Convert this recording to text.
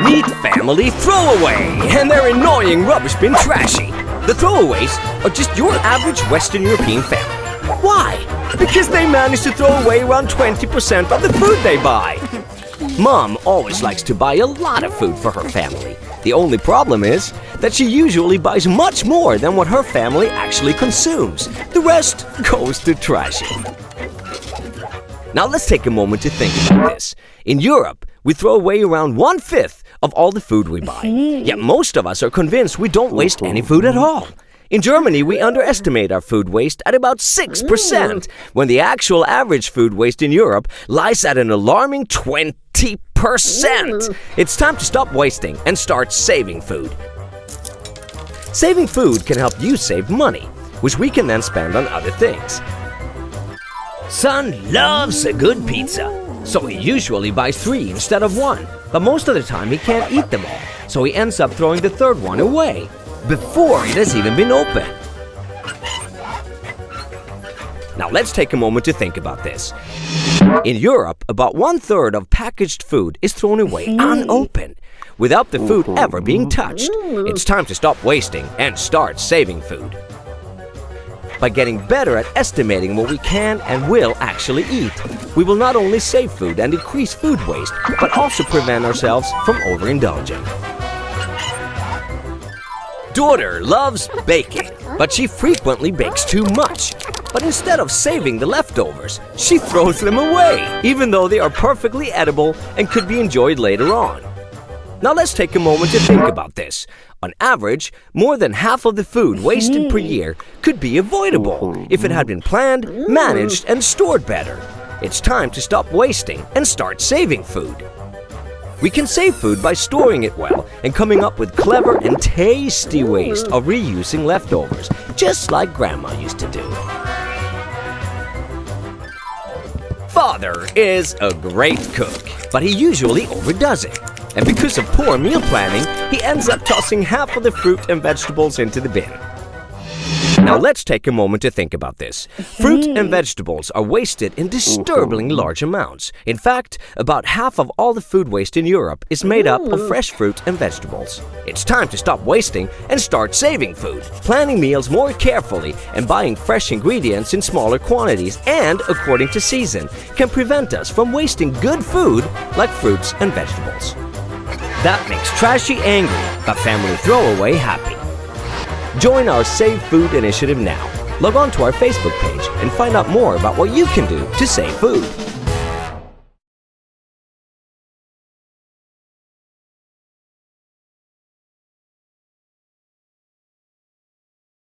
Meet family Throwaway and their annoying rubbish bin Trashy. The Throwaways are just your average Western European family. Why? Because they manage to throw away around 20% of the food they buy. Mom always likes to buy a lot of food for her family. The only problem is that she usually buys much more than what her family actually consumes. The rest goes to Trashy. Now let's take a moment to think about this. In Europe, we throw away around 1/5 of all the food we buy. Yet most of us are convinced we don't waste any food at all. In Germany, we underestimate our food waste at about 6%, when the actual average food waste in Europe lies at an alarming 20%. It's time to stop wasting and start saving food. Saving food can help you save money, which we can then spend on other things. Son loves a good pizza, so he usually buys 3 instead of 1. But most of the time he can't eat them all, so he ends up throwing the 3rd one away before it has even been opened. Now let's take a moment to think about this. In Europe, about 1/3 of packaged food is thrown away unopened, without the food ever being touched. It's time to stop wasting and start saving food. By getting better at estimating what we can and will actually eat, we will not only save food and decrease food waste, but also prevent ourselves from overindulging. Daughter loves baking, but she frequently bakes too much. But instead of saving the leftovers, she throws them away, even though they are perfectly edible and could be enjoyed later on. Now let's take a moment to think about this. On average, more than half of the food wasted per year could be avoidable if it had been planned, managed, and stored better. It's time to stop wasting and start saving food. We can save food by storing it well and coming up with clever and tasty ways of reusing leftovers, just like Grandma used to do. Father is a great cook, but he usually overdoes it. And because of poor meal planning, he ends up tossing half of the fruit and vegetables into the bin. Now let's take a moment to think about this. Fruit and vegetables are wasted in disturbingly large amounts. In fact, about half of all the food waste in Europe is made up of fresh fruit and vegetables. It's time to stop wasting and start saving food. Planning meals more carefully and buying fresh ingredients in smaller quantities and according to season can prevent us from wasting good food like fruits and vegetables. That makes Trashy angry, but Family Throwaway happy. Join our Save Food initiative now. Log on to our Facebook page and find out more about what you can do to save food.